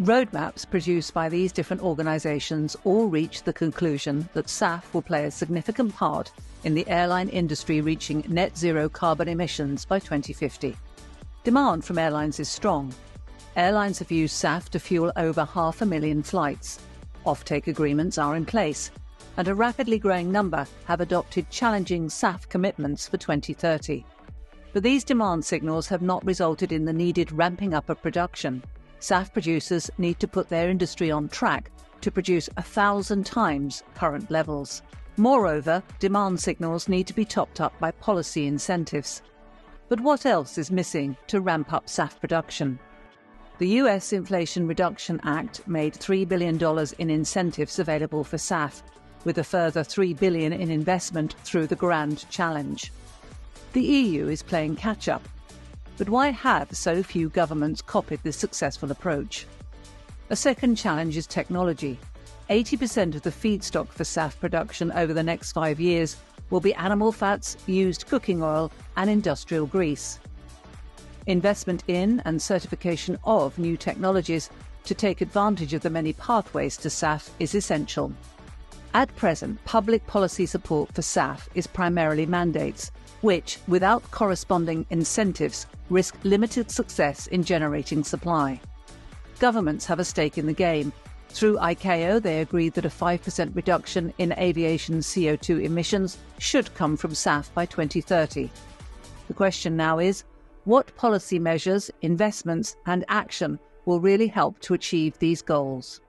Roadmaps produced by these different organisations all reach the conclusion that SAF will play a significant part in the airline industry reaching net zero carbon emissions by 2050. Demand from airlines is strong. Airlines have used SAF to fuel over 500,000 flights. Offtake agreements are in place, and a rapidly growing number have adopted challenging SAF commitments for 2030. But these demand signals have not resulted in the needed ramping up of production. SAF producers need to put their industry on track to produce 1,000 times current levels. Moreover, demand signals need to be topped up by policy incentives. But what else is missing to ramp up SAF production? The US Inflation Reduction Act made $3 billion in incentives available for SAF, with a further $3 billion in investment through the Grand Challenge. The EU is playing catch-up. But why have so few governments copied this successful approach? A second challenge is technology. 80% of the feedstock for SAF production over the next 5 years will be animal fats, used cooking oil, and industrial grease. Investment in and certification of new technologies to take advantage of the many pathways to SAF is essential. At present, public policy support for SAF is primarily mandates, which, without corresponding incentives, risk limited success in generating supply. Governments have a stake in the game. Through ICAO, they agreed that a 5% reduction in aviation CO2 emissions should come from SAF by 2030. The question now is, what policy measures, investments, and action will really help to achieve these goals?